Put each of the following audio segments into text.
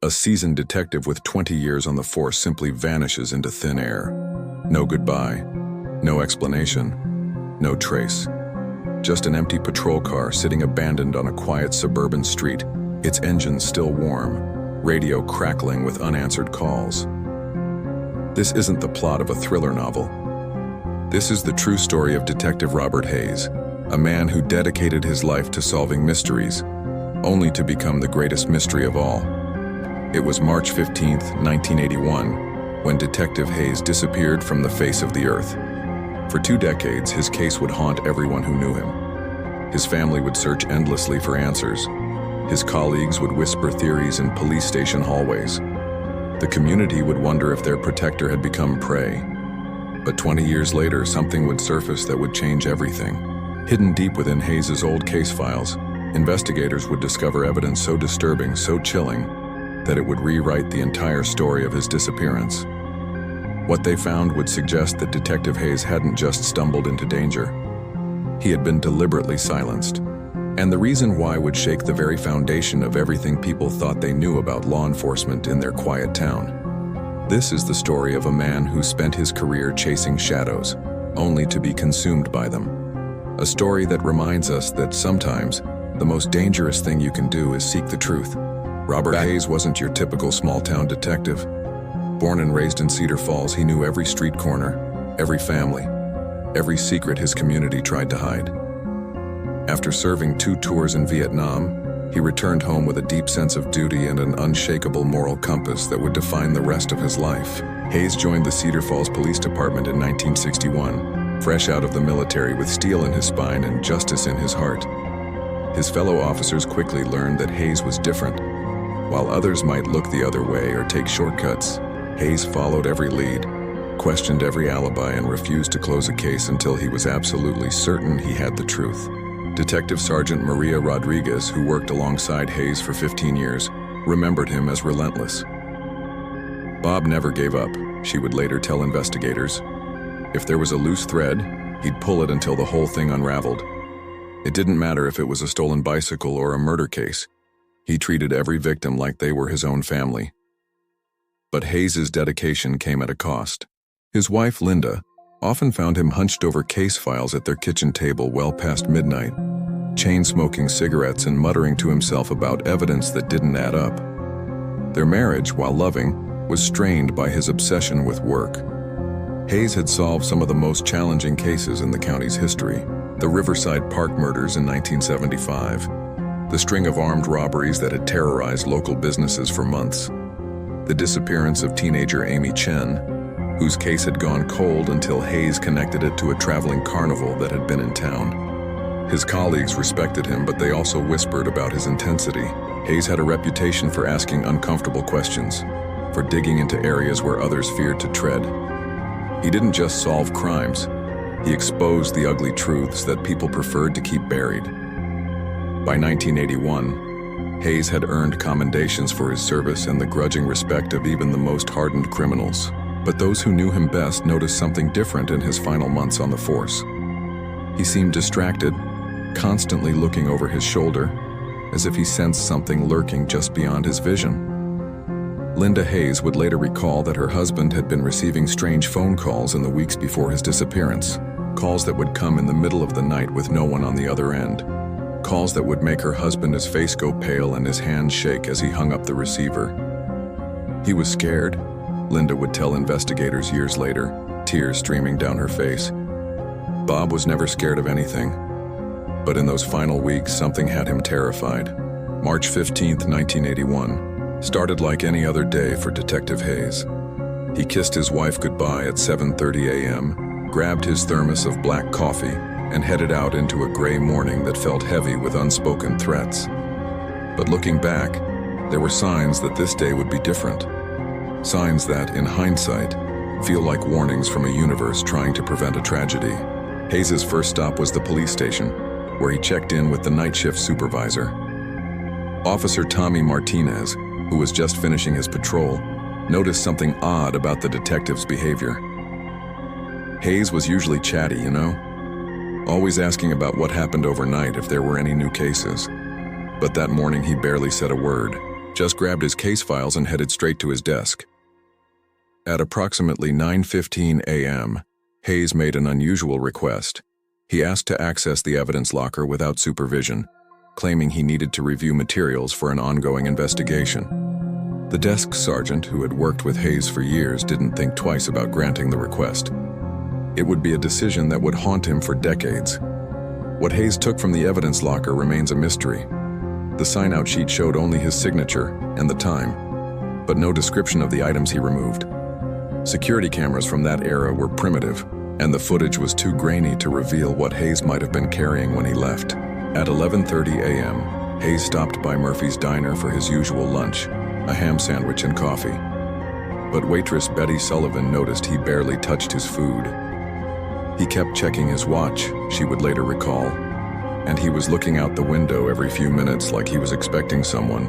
A seasoned detective with 20 years on the force simply vanishes into thin air. No goodbye, no explanation, no trace. Just an empty patrol car sitting abandoned on a quiet suburban street, its engine still warm, radio crackling with unanswered calls. This isn't the plot of a thriller novel. This is the true story of Detective Robert Hayes, a man who dedicated his life to solving mysteries, only to become the greatest mystery of all. It was March 15, 1981, when Detective Hayes disappeared from the face of the earth. For 2 decades, his case would haunt everyone who knew him. His family would search endlessly for answers. His colleagues would whisper theories in police station hallways. The community would wonder if their protector had become prey. But 20 years later, something would surface that would change everything. Hidden deep within Hayes's old case files, investigators would discover evidence so disturbing, so chilling, that it would rewrite the entire story of his disappearance. What they found would suggest that Detective Hayes hadn't just stumbled into danger. He had been deliberately silenced. And the reason why would shake the very foundation of everything people thought they knew about law enforcement in their quiet town. This is the story of a man who spent his career chasing shadows, only to be consumed by them. A story that reminds us that sometimes the most dangerous thing you can do is seek the truth. Robert Hayes wasn't your typical small-town detective. Born and raised in Cedar Falls, he knew every street corner, every family, every secret his community tried to hide. After serving 2 tours in Vietnam, he returned home with a deep sense of duty and an unshakable moral compass that would define the rest of his life. Hayes joined the Cedar Falls Police Department in 1961, fresh out of the military with steel in his spine and justice in his heart. His fellow officers quickly learned that Hayes was different. While others might look the other way or take shortcuts, Hayes followed every lead, questioned every alibi, and refused to close a case until he was absolutely certain he had the truth. Detective Sergeant Maria Rodriguez, who worked alongside Hayes for 15 years, remembered him as relentless. Bob never gave up, she would later tell investigators. If there was a loose thread, he'd pull it until the whole thing unraveled. It didn't matter if it was a stolen bicycle or a murder case. He treated every victim like they were his own family. But Hayes's dedication came at a cost. His wife, Linda, often found him hunched over case files at their kitchen table well past midnight, chain-smoking cigarettes and muttering to himself about evidence that didn't add up. Their marriage, while loving, was strained by his obsession with work. Hayes had solved some of the most challenging cases in the county's history: the Riverside Park murders in 1975, the string of armed robberies that had terrorized local businesses for months, the disappearance of teenager Amy Chen, whose case had gone cold until Hayes connected it to a traveling carnival that had been in town. His colleagues respected him, but they also whispered about his intensity. Hayes had a reputation for asking uncomfortable questions, for digging into areas where others feared to tread. He didn't just solve crimes, he exposed the ugly truths that people preferred to keep buried. By 1981, Hayes had earned commendations for his service and the grudging respect of even the most hardened criminals. But those who knew him best noticed something different in his final months on the force. He seemed distracted, constantly looking over his shoulder, as if he sensed something lurking just beyond his vision. Linda Hayes would later recall that her husband had been receiving strange phone calls in the weeks before his disappearance, calls that would come in the middle of the night with no one on the other end, calls that would make her husband's face go pale and his hands shake as he hung up the receiver. He was scared, Linda would tell investigators years later, tears streaming down her face. Bob was never scared of anything, but in those final weeks, something had him terrified. March 15, 1981, started like any other day for Detective Hayes. He kissed his wife goodbye at 7:30 a.m., grabbed his thermos of black coffee, and headed out into a gray morning that felt heavy with unspoken threats. But looking back, there were signs that this day would be different. Signs that, in hindsight, feel like warnings from a universe trying to prevent a tragedy. Hayes's first stop was the police station, where he checked in with the night shift supervisor. Officer Tommy Martinez, who was just finishing his patrol, noticed something odd about the detective's behavior. Hayes was usually chatty, you know? Always asking about what happened overnight if there were any new cases. But that morning he barely said a word. just grabbed his case files and headed straight to his desk. At approximately 9:15 a.m., Hayes made an unusual request. He asked to access the evidence locker without supervision, claiming he needed to review materials for an ongoing investigation. The desk sergeant, who had worked with Hayes for years, didn't think twice about granting the request. It would be a decision that would haunt him for decades. What Hayes took from the evidence locker remains a mystery. The sign-out sheet showed only his signature and the time, but no description of the items he removed. Security cameras from that era were primitive, and the footage was too grainy to reveal what Hayes might have been carrying when he left. At 11:30 a.m., Hayes stopped by Murphy's Diner for his usual lunch, a ham sandwich and coffee. But waitress Betty Sullivan noticed he barely touched his food. He kept checking his watch, she would later recall, and he was looking out the window every few minutes like he was expecting someone,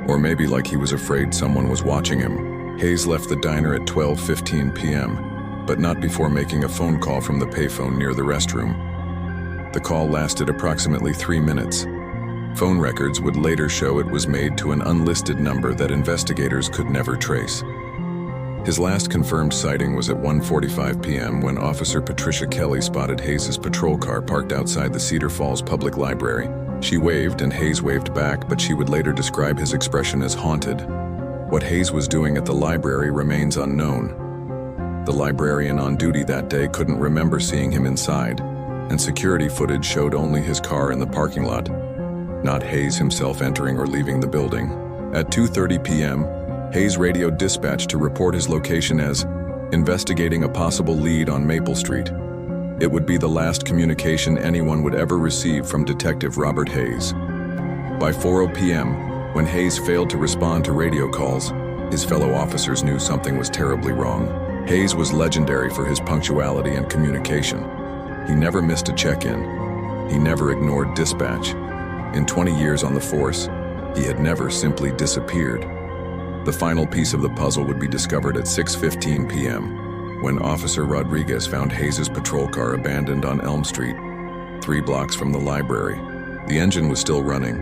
or maybe like he was afraid someone was watching him. Hayes left the diner at 12:15 p.m., but not before making a phone call from the payphone near the restroom. The call lasted approximately 3 minutes. Phone records would later show it was made to an unlisted number that investigators could never trace. His last confirmed sighting was at 1:45 p.m. when Officer Patricia Kelly spotted Hayes' patrol car parked outside the Cedar Falls Public Library. She waved and Hayes waved back, but she would later describe his expression as haunted. What Hayes was doing at the library remains unknown. The librarian on duty that day couldn't remember seeing him inside, and security footage showed only his car in the parking lot, not Hayes himself entering or leaving the building. At 2:30 p.m., Hayes radioed dispatch to report his location as investigating a possible lead on Maple Street. It would be the last communication anyone would ever receive from Detective Robert Hayes. By 4:00 p.m., when Hayes failed to respond to radio calls, his fellow officers knew something was terribly wrong. Hayes was legendary for his punctuality and communication. He never missed a check-in. He never ignored dispatch. In 20 years on the force, he had never simply disappeared. The final piece of the puzzle would be discovered at 6:15 p.m., when Officer Rodriguez found Hayes' patrol car abandoned on Elm Street, 3 blocks from the library. The engine was still running.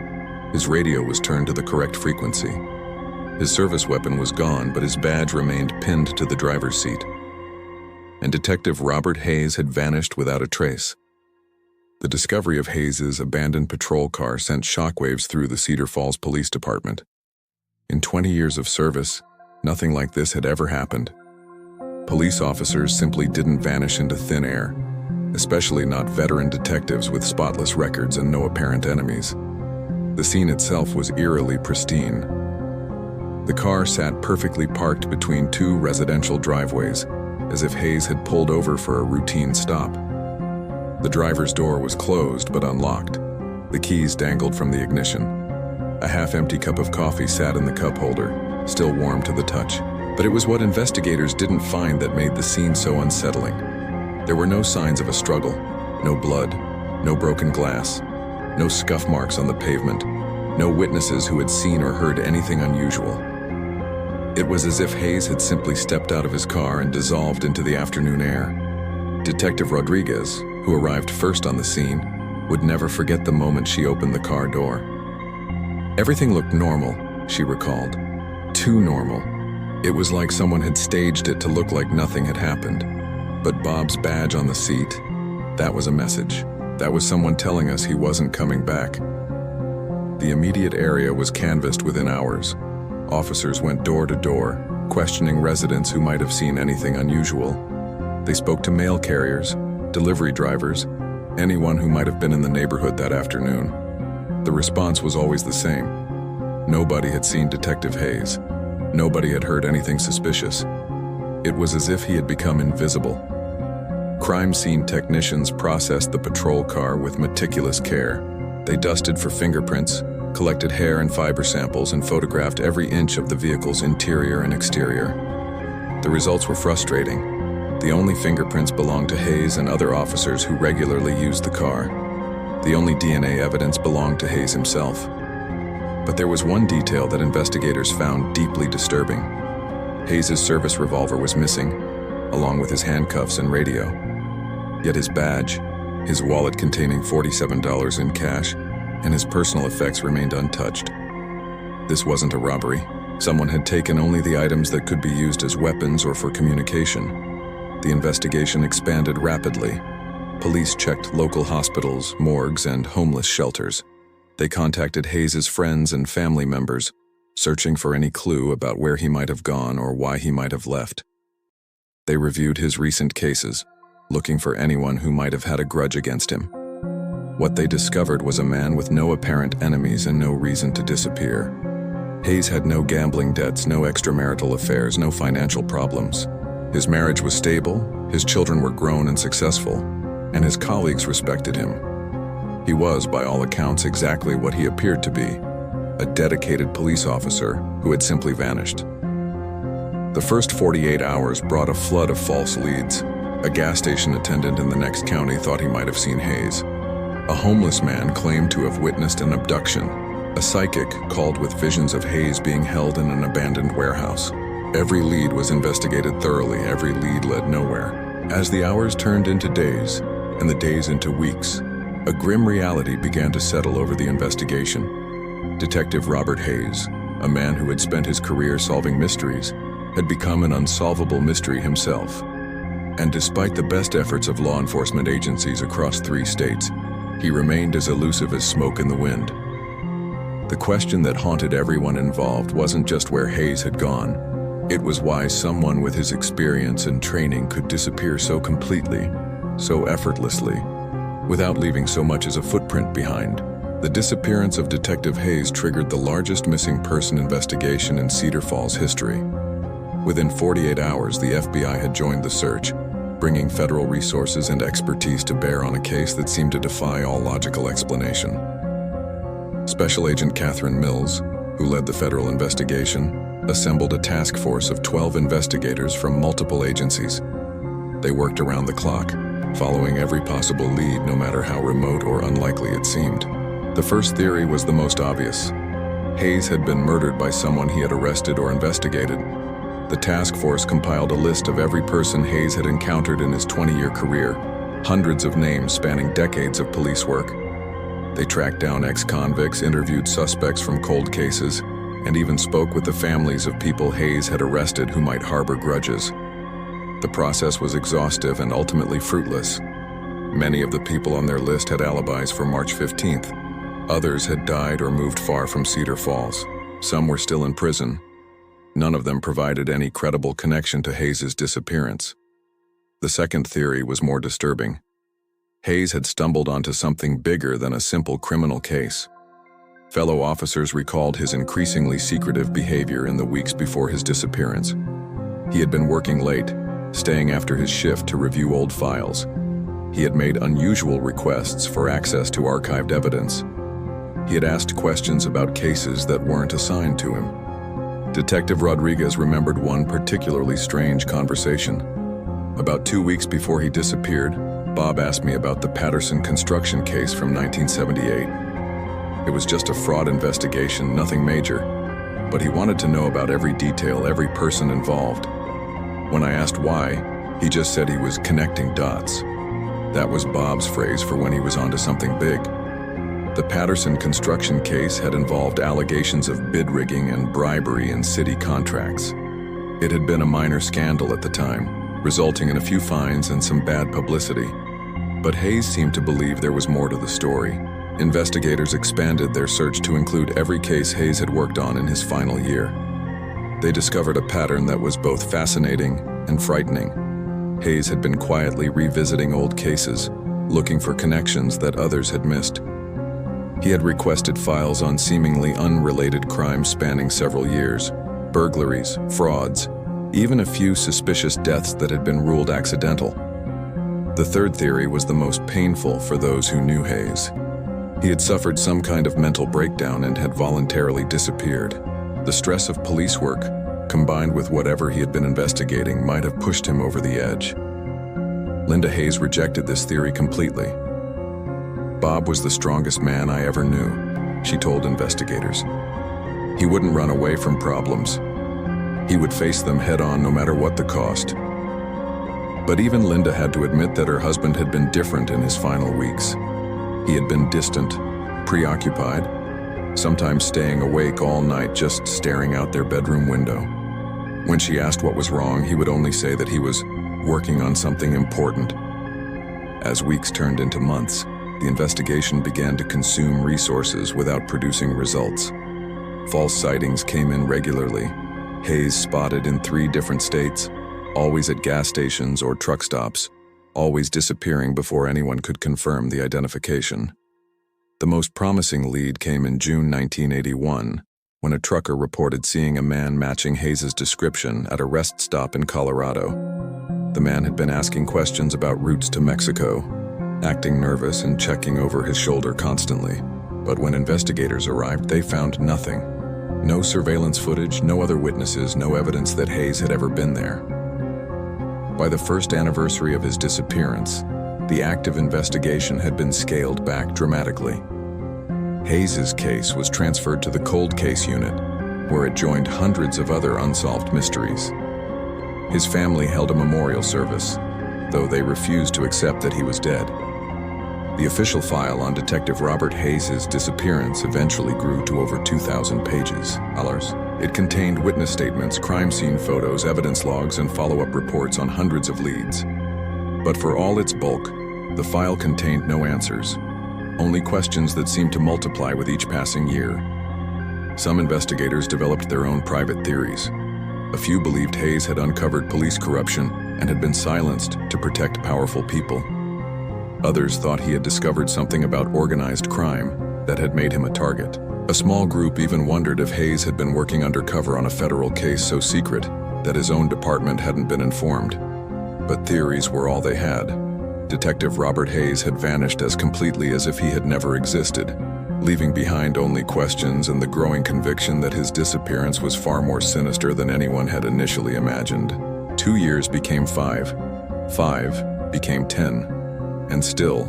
His radio was turned to the correct frequency. His service weapon was gone, but his badge remained pinned to the driver's seat. And Detective Robert Hayes had vanished without a trace. The discovery of Hayes' abandoned patrol car sent shockwaves through the Cedar Falls Police Department. In 20 years of service, nothing like this had ever happened. Police officers simply didn't vanish into thin air, especially not veteran detectives with spotless records and no apparent enemies. The scene itself was eerily pristine. The car sat perfectly parked between 2 residential driveways, as if Hayes had pulled over for a routine stop. The driver's door was closed but unlocked. The keys dangled from the ignition. A half-empty cup of coffee sat in the cup holder, still warm to the touch. But it was what investigators didn't find that made the scene so unsettling. There were no signs of a struggle, no blood, no broken glass, no scuff marks on the pavement, no witnesses who had seen or heard anything unusual. It was as if Hayes had simply stepped out of his car and dissolved into the afternoon air. Detective Rodriguez, who arrived first on the scene, would never forget the moment she opened the car door. Everything looked normal, she recalled. Too normal. It was like someone had staged it to look like nothing had happened. But Bob's badge on the seat, that was a message. That was someone telling us he wasn't coming back. The immediate area was canvassed within hours. Officers went door to door, questioning residents who might have seen anything unusual. They spoke to mail carriers, delivery drivers, anyone who might have been in the neighborhood that afternoon. The response was always the same. Nobody had seen Detective Hayes. Nobody had heard anything suspicious. It was as if he had become invisible. Crime scene technicians processed the patrol car with meticulous care. They dusted for fingerprints, collected hair and fiber samples, and photographed every inch of the vehicle's interior and exterior. The results were frustrating. The only fingerprints belonged to Hayes and other officers who regularly used the car. The only DNA evidence belonged to Hayes himself. But there was one detail that investigators found deeply disturbing. Hayes' service revolver was missing, along with his handcuffs and radio. Yet his badge, his wallet containing $47 in cash, and his personal effects remained untouched. This wasn't a robbery. Someone had taken only the items that could be used as weapons or for communication. The investigation expanded rapidly. Police checked local hospitals, morgues, and homeless shelters. They contacted Hayes's friends and family members, searching for any clue about where he might have gone or why he might have left. They reviewed his recent cases, looking for anyone who might have had a grudge against him. What they discovered was a man with no apparent enemies and no reason to disappear. Hayes had no gambling debts, no extramarital affairs, no financial problems. His marriage was stable, his children were grown and successful, and his colleagues respected him. He was, by all accounts, exactly what he appeared to be, a dedicated police officer who had simply vanished. The first 48 hours brought a flood of false leads. A gas station attendant in the next county thought he might have seen Hayes. A homeless man claimed to have witnessed an abduction. A psychic called with visions of Hayes being held in an abandoned warehouse. Every lead was investigated thoroughly, every lead led nowhere. As the hours turned into days, and the days into weeks, a grim reality began to settle over the investigation. Detective Robert Hayes, a man who had spent his career solving mysteries, had become an unsolvable mystery himself. And despite the best efforts of law enforcement agencies across 3 states, he remained as elusive as smoke in the wind. The question that haunted everyone involved wasn't just where Hayes had gone. It was why someone with his experience and training could disappear so completely, so effortlessly, without leaving so much as a footprint behind. The disappearance of Detective Hayes triggered the largest missing person investigation in Cedar Falls history. Within 48 hours, the FBI had joined the search, bringing federal resources and expertise to bear on a case that seemed to defy all logical explanation. Special Agent Catherine Mills, who led the federal investigation, assembled a task force of 12 investigators from multiple agencies. They worked around the clock, following every possible lead, no matter how remote or unlikely it seemed. The first theory was the most obvious. Hayes had been murdered by someone he had arrested or investigated. The task force compiled a list of every person Hayes had encountered in his 20-year career, hundreds of names spanning decades of police work. They tracked down ex-convicts, interviewed suspects from cold cases, and even spoke with the families of people Hayes had arrested who might harbor grudges. The process was exhaustive and ultimately fruitless. Many of the people on their list had alibis for March 15th. Others had died or moved far from Cedar Falls. Some were still in prison. None of them provided any credible connection to Hayes's disappearance. The second theory was more disturbing. Hayes had stumbled onto something bigger than a simple criminal case. Fellow officers recalled his increasingly secretive behavior in the weeks before his disappearance. He had been working late, staying after his shift to review old files. He had made unusual requests for access to archived evidence. He had asked questions about cases that weren't assigned to him. Detective Rodriguez remembered one particularly strange conversation. About 2 weeks before he disappeared, Bob asked me about the Patterson construction case from 1978. It was just a fraud investigation, nothing major, but he wanted to know about every detail, every person involved. When I asked why, he just said he was connecting dots. That was Bob's phrase for when he was onto something big. The Patterson construction case had involved allegations of bid rigging and bribery in city contracts. It had been a minor scandal at the time, resulting in a few fines and some bad publicity. But Hayes seemed to believe there was more to the story. Investigators expanded their search to include every case Hayes had worked on in his final year. They discovered a pattern that was both fascinating and frightening. Hayes had been quietly revisiting old cases, looking for connections that others had missed. He had requested files on seemingly unrelated crimes spanning several years, burglaries, frauds, even a few suspicious deaths that had been ruled accidental. The third theory was the most painful for those who knew Hayes. He had suffered some kind of mental breakdown and had voluntarily disappeared. The stress of police work, combined with whatever he had been investigating, might have pushed him over the edge. Linda Hayes rejected this theory completely. Bob was the strongest man I ever knew, she told investigators. He wouldn't run away from problems. He would face them head-on no matter what the cost. But even Linda had to admit that her husband had been different in his final weeks. He had been distant, preoccupied, sometimes staying awake all night just staring out their bedroom window. When she asked what was wrong, he would only say that he was working on something important. As weeks turned into months, the investigation began to consume resources without producing results. False sightings came in regularly. Hayes spotted in 3 different states, always at gas stations or truck stops, always disappearing before anyone could confirm the identification. The most promising lead came in June 1981, when a trucker reported seeing a man matching Hayes' description at a rest stop in Colorado. The man had been asking questions about routes to Mexico, acting nervous and checking over his shoulder constantly. But when investigators arrived, they found nothing. No surveillance footage, no other witnesses, no evidence that Hayes had ever been there. By the first anniversary of his disappearance, the active investigation had been scaled back dramatically. Hayes' case was transferred to the cold case unit, where it joined hundreds of other unsolved mysteries. His family held a memorial service, though they refused to accept that he was dead. The official file on Detective Robert Hayes' disappearance eventually grew to over 2,000 pages. It contained witness statements, crime scene photos, evidence logs, and follow-up reports on hundreds of leads. But for all its bulk, the file contained no answers, only questions that seemed to multiply with each passing year. Some investigators developed their own private theories. A few believed Hayes had uncovered police corruption and had been silenced to protect powerful people. Others thought he had discovered something about organized crime that had made him a target. A small group even wondered if Hayes had been working undercover on a federal case so secret that his own department hadn't been informed. But theories were all they had. Detective Robert Hayes had vanished as completely as if he had never existed, leaving behind only questions and the growing conviction that his disappearance was far more sinister than anyone had initially imagined. 2 years became 5. 5 became 10. And still,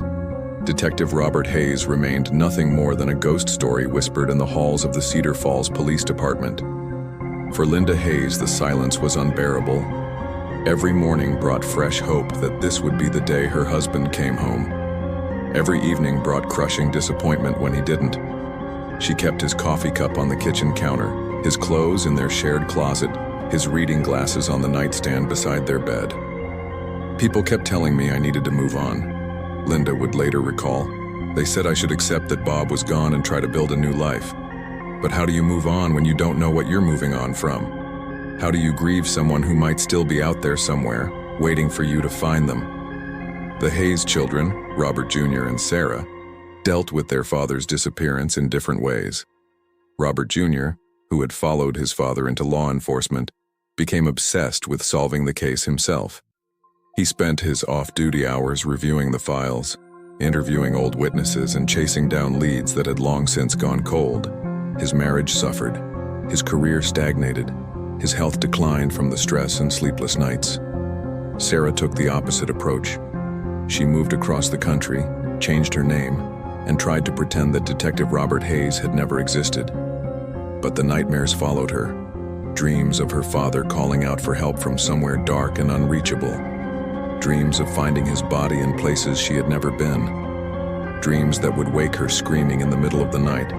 Detective Robert Hayes remained nothing more than a ghost story whispered in the halls of the Cedar Falls Police Department. For Linda Hayes, the silence was unbearable. Every morning brought fresh hope that this would be the day her husband came home. Every evening brought crushing disappointment when he didn't. She kept his coffee cup on the kitchen counter, his clothes in their shared closet, his reading glasses on the nightstand beside their bed. People kept telling me I needed to move on, Linda would later recall. They said I should accept that Bob was gone and try to build a new life. But how do you move on when you don't know what you're moving on from? How do you grieve someone who might still be out there somewhere, waiting for you to find them? The Hayes children, Robert Jr. and Sarah, dealt with their father's disappearance in different ways. Robert Jr., who had followed his father into law enforcement, became obsessed with solving the case himself. He spent his off-duty hours reviewing the files, interviewing old witnesses, and chasing down leads that had long since gone cold. His marriage suffered. His career stagnated. His health declined from the stress and sleepless nights. Sarah took the opposite approach. She moved across the country, changed her name, and tried to pretend that Detective Robert Hayes had never existed. But the nightmares followed her. Dreams of her father calling out for help from somewhere dark and unreachable. Dreams of finding his body in places she had never been. Dreams that would wake her screaming in the middle of the night,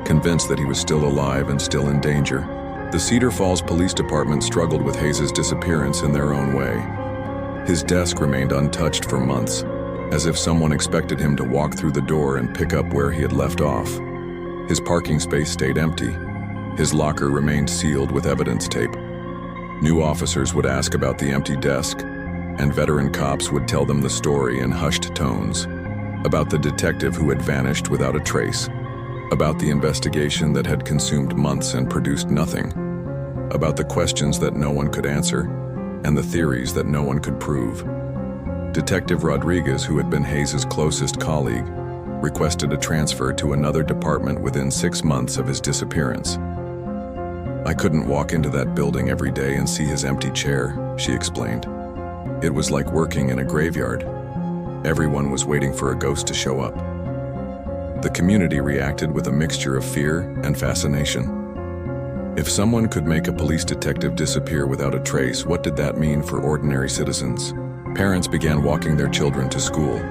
convinced that he was still alive and still in danger. The Cedar Falls Police Department struggled with Hayes' disappearance in their own way. His desk remained untouched for months, as if someone expected him to walk through the door and pick up where he had left off. His parking space stayed empty. His locker remained sealed with evidence tape. New officers would ask about the empty desk, and veteran cops would tell them the story in hushed tones, about the detective who had vanished without a trace, about the investigation that had consumed months and produced nothing, about the questions that no one could answer, and the theories that no one could prove. Detective Rodriguez, who had been Hayes' closest colleague, requested a transfer to another department within 6 months of his disappearance. "I couldn't walk into that building every day and see his empty chair," she explained. "It was like working in a graveyard. Everyone was waiting for a ghost to show up." The community reacted with a mixture of fear and fascination. If someone could make a police detective disappear without a trace, what did that mean for ordinary citizens? Parents began walking their children to school.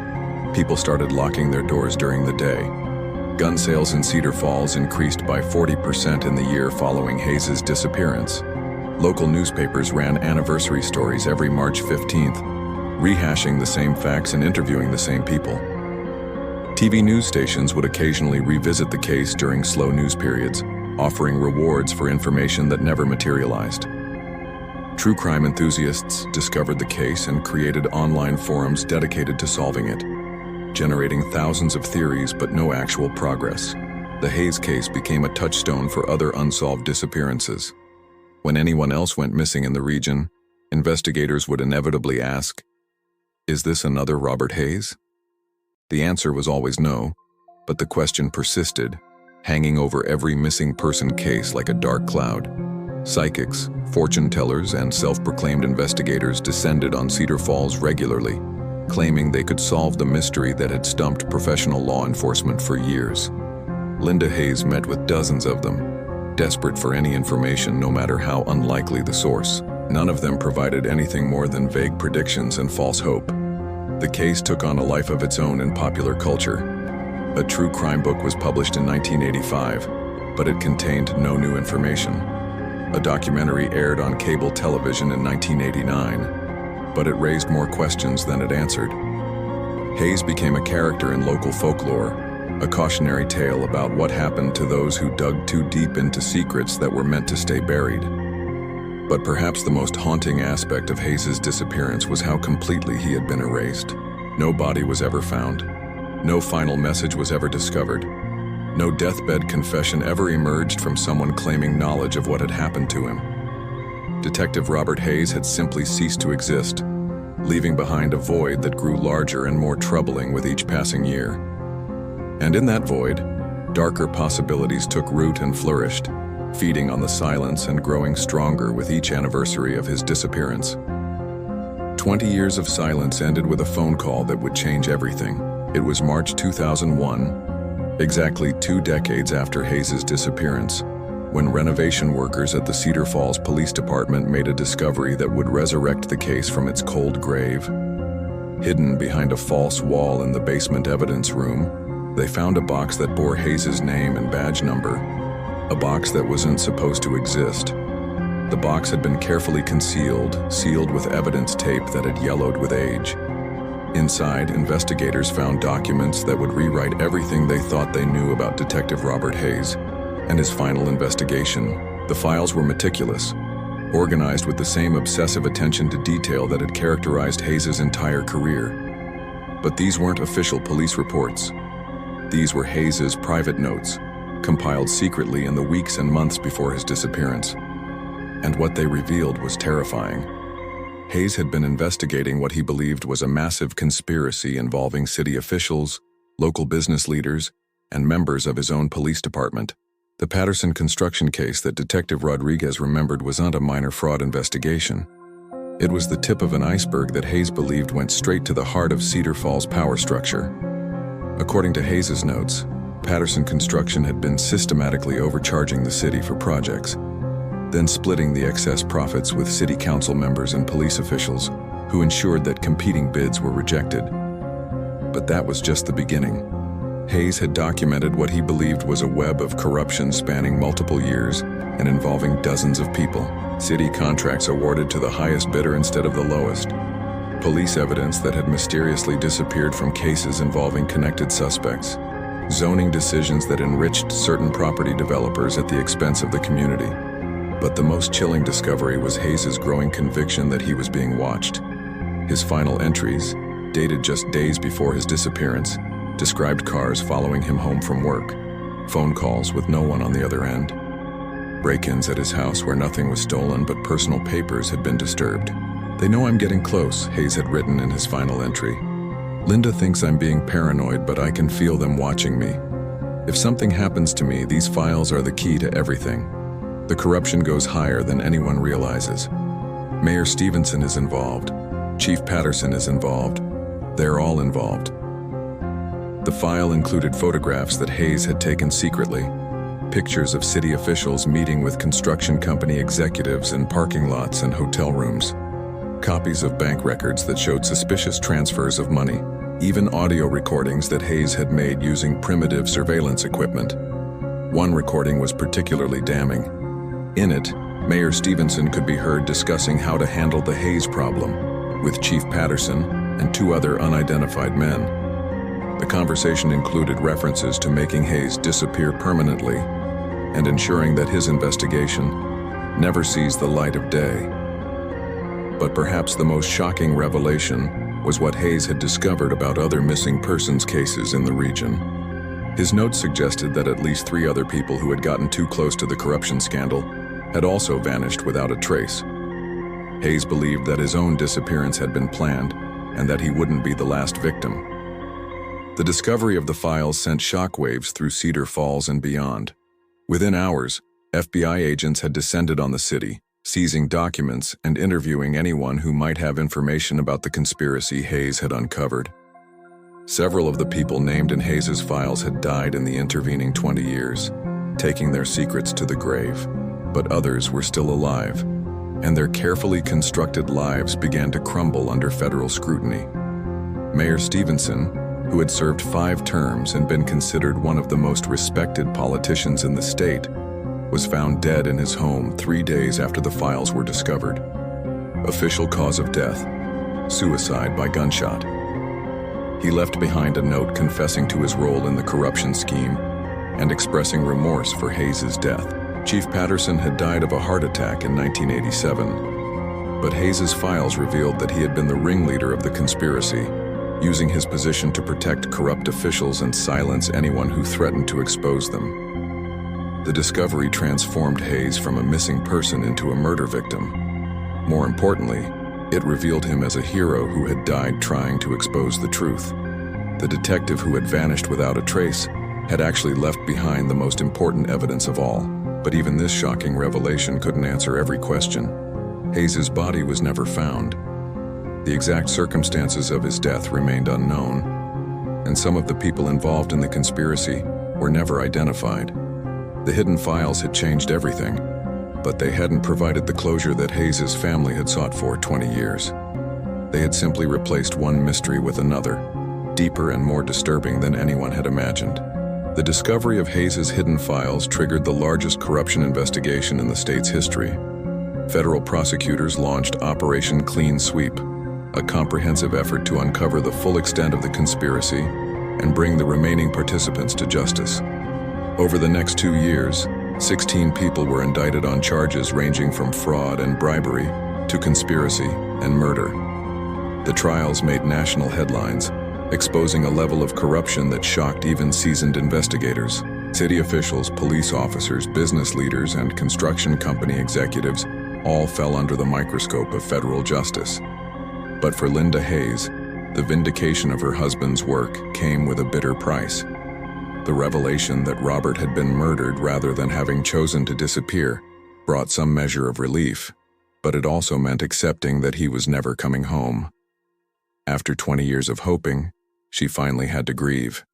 People started locking their doors during the day. Gun sales in Cedar Falls increased by 40% in the year following Hayes' disappearance. Local newspapers ran anniversary stories every March 15th, rehashing the same facts and interviewing the same people. TV news stations would occasionally revisit the case during slow news periods, offering rewards for information that never materialized. True crime enthusiasts discovered the case and created online forums dedicated to solving it, generating thousands of theories but no actual progress. The Hayes case became a touchstone for other unsolved disappearances. When anyone else went missing in the region, investigators would inevitably ask, "Is this another Robert Hayes?" The answer was always no, but the question persisted, hanging over every missing person case like a dark cloud. Psychics, fortune tellers, and self-proclaimed investigators descended on Cedar Falls regularly, claiming they could solve the mystery that had stumped professional law enforcement for years. Linda Hayes met with dozens of them, desperate for any information no matter how unlikely the source. None of them provided anything more than vague predictions and false hope. The case took on a life of its own in popular culture. A true crime book was published in 1985, but it contained no new information. A documentary aired on cable television in 1989, but it raised more questions than it answered. Hayes became a character in local folklore, a cautionary tale about what happened to those who dug too deep into secrets that were meant to stay buried. But perhaps the most haunting aspect of Hayes' disappearance was how completely he had been erased. No body was ever found. No final message was ever discovered. No deathbed confession ever emerged from someone claiming knowledge of what had happened to him. Detective Robert Hayes had simply ceased to exist, leaving behind a void that grew larger and more troubling with each passing year. And in that void, darker possibilities took root and flourished, feeding on the silence and growing stronger with each anniversary of his disappearance. 20 years of silence ended with a phone call that would change everything. It was March 2001, exactly 2 decades after Hayes' disappearance, when renovation workers at the Cedar Falls Police Department made a discovery that would resurrect the case from its cold grave. Hidden behind a false wall in the basement evidence room, they found a box that bore Hayes' name and badge number, a box that wasn't supposed to exist. The box had been carefully concealed, sealed with evidence tape that had yellowed with age. Inside, investigators found documents that would rewrite everything they thought they knew about Detective Robert Hayes and his final investigation. The files were meticulous, organized with the same obsessive attention to detail that had characterized Hayes' entire career. But these weren't official police reports. These were Hayes' private notes, compiled secretly in the weeks and months before his disappearance. And what they revealed was terrifying. Hayes had been investigating what he believed was a massive conspiracy involving city officials, local business leaders, and members of his own police department. The Patterson construction case that Detective Rodriguez remembered was not a minor fraud investigation. It was the tip of an iceberg that Hayes believed went straight to the heart of Cedar Falls' power structure. According to Hayes' notes, Patterson Construction had been systematically overcharging the city for projects, then splitting the excess profits with city council members and police officials, who ensured that competing bids were rejected. But that was just the beginning. Hayes had documented what he believed was a web of corruption spanning multiple years and involving dozens of people. City contracts awarded to the highest bidder instead of the lowest. Police evidence that had mysteriously disappeared from cases involving connected suspects. Zoning decisions that enriched certain property developers at the expense of the community. But the most chilling discovery was Hayes' growing conviction that he was being watched. His final entries, dated just days before his disappearance, described cars following him home from work, phone calls with no one on the other end, break-ins at his house where nothing was stolen but personal papers had been disturbed. "They know I'm getting close," Hayes had written in his final entry. "Linda thinks I'm being paranoid, but I can feel them watching me. If something happens to me, these files are the key to everything. The corruption goes higher than anyone realizes. Mayor Stevenson is involved. Chief Patterson is involved. They're all involved." The file included photographs that Hayes had taken secretly, pictures of city officials meeting with construction company executives in parking lots and hotel rooms, copies of bank records that showed suspicious transfers of money, even audio recordings that Hayes had made using primitive surveillance equipment. One recording was particularly damning. In it, Mayor Stevenson could be heard discussing how to handle the Hayes problem with Chief Patterson and two other unidentified men. The conversation included references to making Hayes disappear permanently and ensuring that his investigation never sees the light of day. But perhaps the most shocking revelation was what Hayes had discovered about other missing persons cases in the region. His notes suggested that at least 3 other people who had gotten too close to the corruption scandal had also vanished without a trace. Hayes believed that his own disappearance had been planned and that he wouldn't be the last victim. The discovery of the files sent shockwaves through Cedar Falls and beyond. Within hours, FBI agents had descended on the city, seizing documents and interviewing anyone who might have information about the conspiracy Hayes had uncovered. Several of the people named in Hayes's files had died in the intervening 20 years, taking their secrets to the grave, but others were still alive, and their carefully constructed lives began to crumble under federal scrutiny. Mayor Stevenson, who had served 5 terms and been considered one of the most respected politicians in the state, was found dead in his home 3 days after the files were discovered. Official cause of death: suicide by gunshot. He left behind a note confessing to his role in the corruption scheme and expressing remorse for Hayes's death. Chief Patterson had died of a heart attack in 1987, but Hayes's files revealed that he had been the ringleader of the conspiracy, using his position to protect corrupt officials and silence anyone who threatened to expose them. The discovery transformed Hayes from a missing person into a murder victim. More importantly, it revealed him as a hero who had died trying to expose the truth. The detective who had vanished without a trace had actually left behind the most important evidence of all. But even this shocking revelation couldn't answer every question. Hayes's body was never found. The exact circumstances of his death remained unknown, and some of the people involved in the conspiracy were never identified. The hidden files had changed everything, but they hadn't provided the closure that Hayes's family had sought for 20 years. They had simply replaced one mystery with another, deeper and more disturbing than anyone had imagined. The discovery of Hayes's hidden files triggered the largest corruption investigation in the state's history. Federal prosecutors launched Operation Clean Sweep, a comprehensive effort to uncover the full extent of the conspiracy and bring the remaining participants to justice. Over the next 2 years, 16 people were indicted on charges ranging from fraud and bribery to conspiracy and murder. The trials made national headlines, exposing a level of corruption that shocked even seasoned investigators. City officials, police officers, business leaders, and construction company executives all fell under the microscope of federal justice. But for Linda Hayes, the vindication of her husband's work came with a bitter price. The revelation that Robert had been murdered rather than having chosen to disappear brought some measure of relief, but it also meant accepting that he was never coming home. After 20 years of hoping, she finally had to grieve.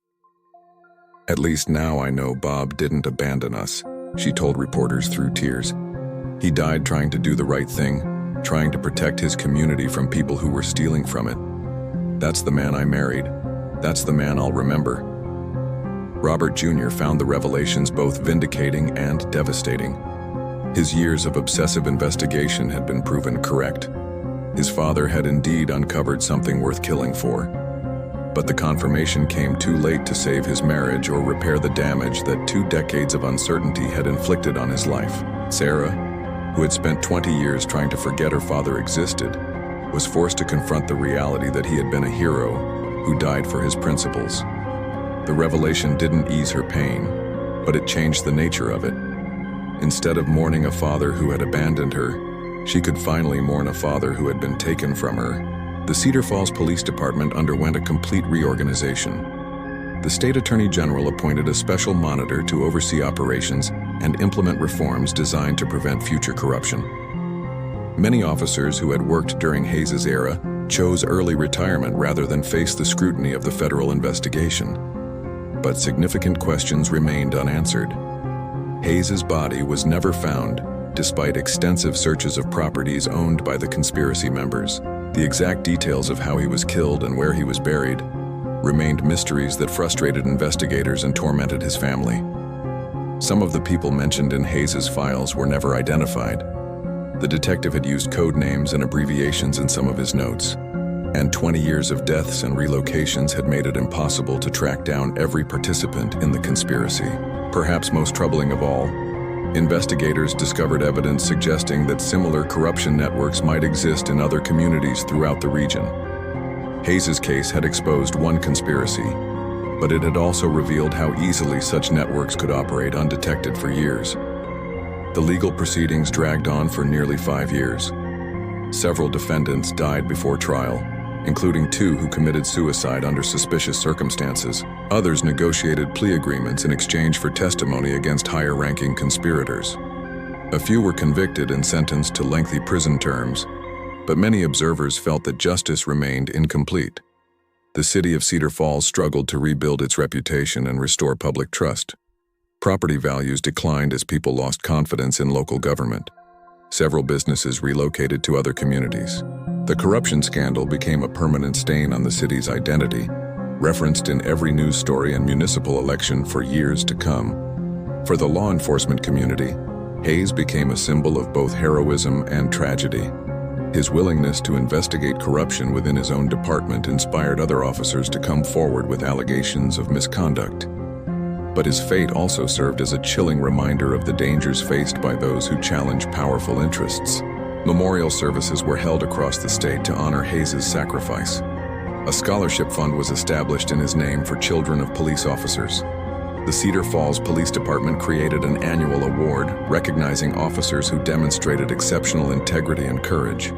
"At least now I know Bob didn't abandon us," she told reporters through tears. "He died trying to do the right thing, trying to protect his community from people who were stealing from it. That's the man I married. That's the man I'll remember." Robert Jr. found the revelations both vindicating and devastating. His years of obsessive investigation had been proven correct. His father had indeed uncovered something worth killing for. But the confirmation came too late to save his marriage or repair the damage that 2 decades of uncertainty had inflicted on his life. Sarah, who had spent 20 years trying to forget her father existed, was forced to confront the reality that he had been a hero who died for his principles. The revelation didn't ease her pain, but it changed the nature of it. Instead of mourning a father who had abandoned her, she could finally mourn a father who had been taken from her. The Cedar Falls Police Department underwent a complete reorganization. The state attorney general appointed a special monitor to oversee operations and implement reforms designed to prevent future corruption. Many officers who had worked during Hayes's era chose early retirement rather than face the scrutiny of the federal investigation. But significant questions remained unanswered. Hayes's body was never found, despite extensive searches of properties owned by the conspiracy members. The exact details of how he was killed and where he was buried remained mysteries that frustrated investigators and tormented his family. Some of the people mentioned in Hayes's files were never identified. The detective had used code names and abbreviations in some of his notes, and 20 years of deaths and relocations had made it impossible to track down every participant in the conspiracy. Perhaps most troubling of all, investigators discovered evidence suggesting that similar corruption networks might exist in other communities throughout the region. Hayes's case had exposed one conspiracy, but it had also revealed how easily such networks could operate undetected for years. The legal proceedings dragged on for nearly 5 years. Several defendants died before trial, including 2 who committed suicide under suspicious circumstances. Others negotiated plea agreements in exchange for testimony against higher-ranking conspirators. A few were convicted and sentenced to lengthy prison terms, but many observers felt that justice remained incomplete. The city of Cedar Falls struggled to rebuild its reputation and restore public trust. Property values declined as people lost confidence in local government. Several businesses relocated to other communities. The corruption scandal became a permanent stain on the city's identity, referenced in every news story and municipal election for years to come. For the law enforcement community, Hayes became a symbol of both heroism and tragedy. His willingness to investigate corruption within his own department inspired other officers to come forward with allegations of misconduct. But his fate also served as a chilling reminder of the dangers faced by those who challenge powerful interests. Memorial services were held across the state to honor Hayes's sacrifice. A scholarship fund was established in his name for children of police officers. The Cedar Falls Police Department created an annual award recognizing officers who demonstrated exceptional integrity and courage.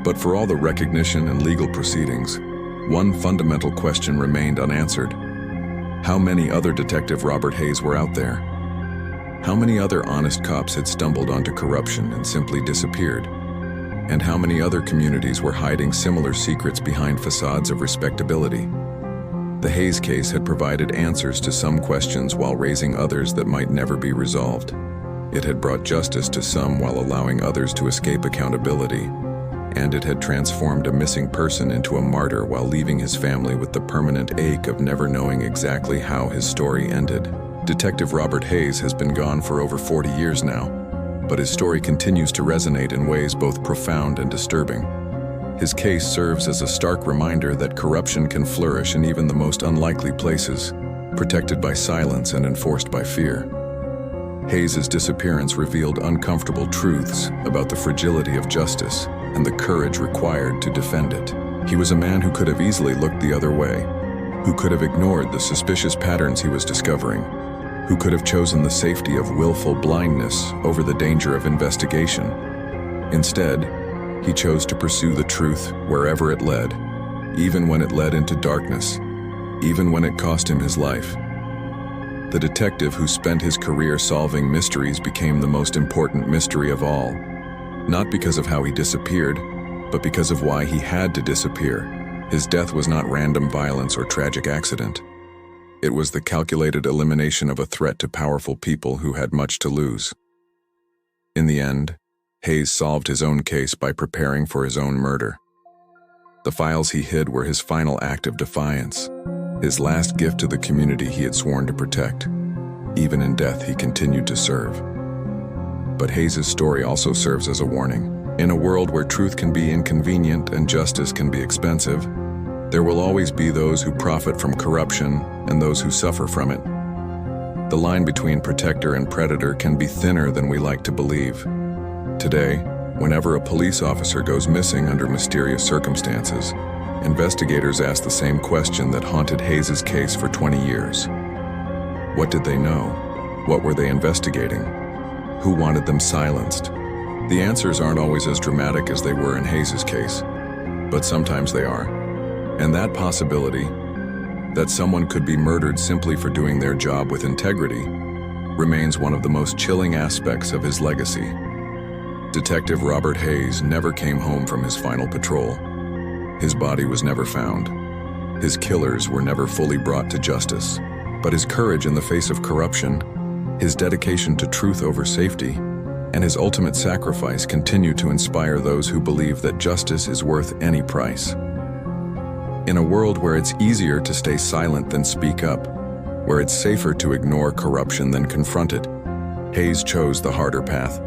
But for all the recognition and legal proceedings, one fundamental question remained unanswered. How many other Detective Robert Hayes were out there? How many other honest cops had stumbled onto corruption and simply disappeared? And how many other communities were hiding similar secrets behind facades of respectability? The Hayes case had provided answers to some questions while raising others that might never be resolved. It had brought justice to some while allowing others to escape accountability. And it had transformed a missing person into a martyr while leaving his family with the permanent ache of never knowing exactly how his story ended. Detective Robert Hayes has been gone for over 40 years now, but his story continues to resonate in ways both profound and disturbing. His case serves as a stark reminder that corruption can flourish in even the most unlikely places, protected by silence and enforced by fear. Hayes's disappearance revealed uncomfortable truths about the fragility of justice and the courage required to defend it. He was a man who could have easily looked the other way, who could have ignored the suspicious patterns he was discovering, who could have chosen the safety of willful blindness over the danger of investigation. Instead, he chose to pursue the truth wherever it led, even when it led into darkness, even when it cost him his life. The detective who spent his career solving mysteries became the most important mystery of all, not because of how he disappeared, but because of why he had to disappear. His death was not random violence or tragic accident. It was the calculated elimination of a threat to powerful people who had much to lose. In the end, Hayes solved his own case by preparing for his own murder. The files he hid were his final act of defiance, his last gift to the community he had sworn to protect. Even in death, he continued to serve. But Hayes's story also serves as a warning. In a world where truth can be inconvenient and justice can be expensive, there will always be those who profit from corruption and those who suffer from it. The line between protector and predator can be thinner than we like to believe. Today, whenever a police officer goes missing under mysterious circumstances, investigators ask the same question that haunted Hayes's case for 20 years. What did they know? What were they investigating? Who wanted them silenced? The answers aren't always as dramatic as they were in Hayes's case, but sometimes they are. And that possibility, that someone could be murdered simply for doing their job with integrity, remains one of the most chilling aspects of his legacy. Detective Robert Hayes never came home from his final patrol. His body was never found. His killers were never fully brought to justice. But his courage in the face of corruption, his dedication to truth over safety, and his ultimate sacrifice continue to inspire those who believe that justice is worth any price. In a world where it's easier to stay silent than speak up, where it's safer to ignore corruption than confront it, Hayes chose the harder path.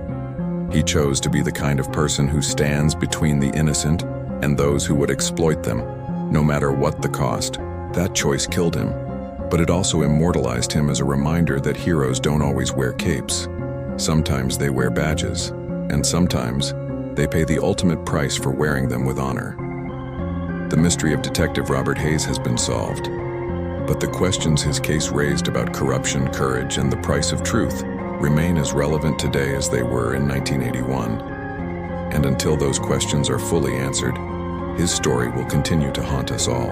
He chose to be the kind of person who stands between the innocent and those who would exploit them, no matter what the cost. That choice killed him, but it also immortalized him as a reminder that heroes don't always wear capes. Sometimes they wear badges, and sometimes they pay the ultimate price for wearing them with honor. The mystery of Detective Robert Hayes has been solved, but the questions his case raised about corruption, courage, and the price of truth remain as relevant today as they were in 1981. And until those questions are fully answered, his story will continue to haunt us all.